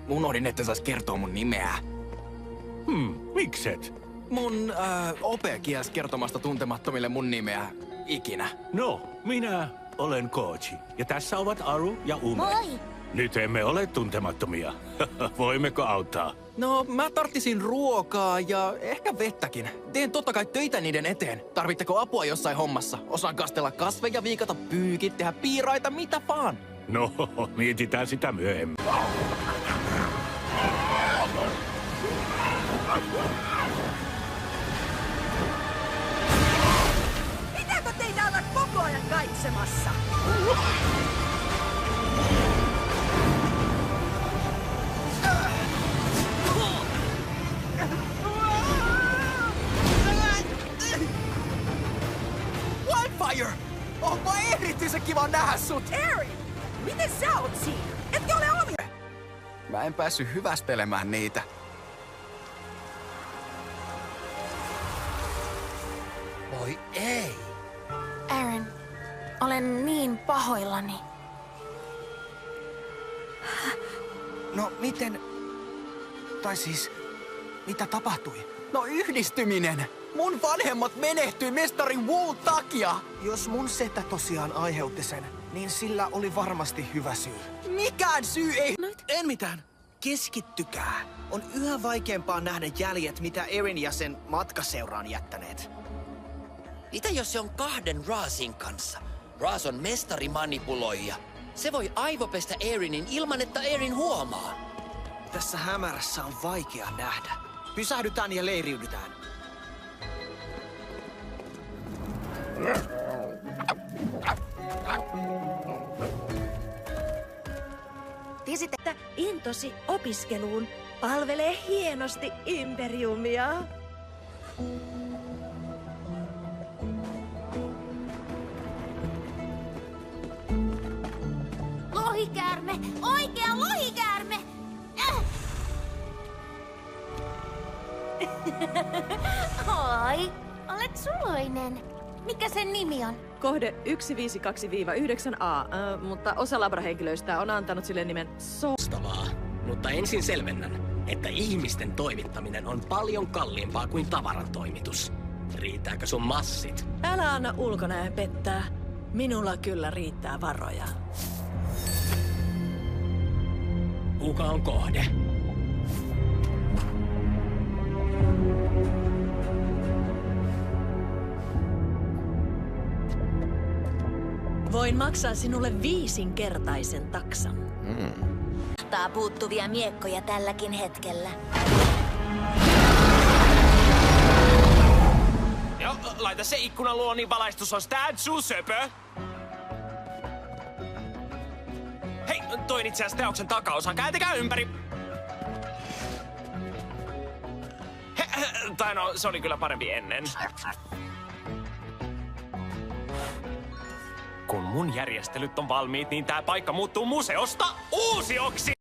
Unohdin, että sais kertoa mun nimeä. Mikset? Mun ope kielsi kertomasta tuntemattomille mun nimeä ikinä. No, minä olen Koji. Ja tässä ovat Aru ja Ume. Moi! Nyt emme ole tuntemattomia. Voimmeko auttaa? No, mä tarttisin ruokaa ja ehkä vettäkin. Teen totta kai töitä niiden eteen. Tarvitteko apua jossain hommassa? Osaan kastella kasveja, viikata pyykit, tehdä piiraita, mitä vaan. No, mietitään sitä myöhemmin. Pitääkö teitä olla koko ajan kaitsemassa? Wildfire! Onpa erityisen kiva nähdä sut! Erin! Miten sä oot siinä? Etkö ole omia? Mä en päässyt hyvästelemään niitä. Voi ei! Aaron, olen niin pahoillani. No miten... Tai siis, mitä tapahtui? No yhdistyminen! Mun vanhemmat menehtyi mestari Wu takia! Jos mun setä tosiaan aiheutti sen, niin sillä oli varmasti hyvä syy. Mikään syy ei... En mitään. Keskittykää. On yhä vaikeampaa nähdä jäljet, mitä Erin ja sen matkaseura on jättäneet. Mitä jos se on kahden Raasin kanssa? Raas on mestarimanipuloija. Se voi aivopestä Erinin ilman, että Erin huomaa. Tässä hämärässä on vaikea nähdä. Pysähdytään ja leiriydytään. Tiesit, että intosi opiskeluun palvelee hienosti Imperiumia. Lohikäärme! Oikea lohikäärme! Oi, olet suloinen. Mikä sen nimi on? Kohde 152-9a, mutta osa labrahenkilöistä on antanut sille nimen Loistavaa. Mutta ensin selvennän, että ihmisten toimittaminen on paljon kalliimpaa kuin tavaran toimitus. Riittääkö sun massit? Älä anna ulkonäön pettää. Minulla kyllä riittää varoja. Kuka on kohde? Voin maksaa sinulle 5-kertaisen taksan. Tää puuttuvia miekkoja tälläkin hetkellä. Joo, laita se ikkunan luo, niin valaistus on städsuu söpö. Hei, toin itse asiassa teoksen takaosa. Kääntäkää ympäri. Tai no, se oli kyllä parempi ennen. Kun mun järjestelyt on valmiit, niin tää paikka muuttuu museosta uusioksi!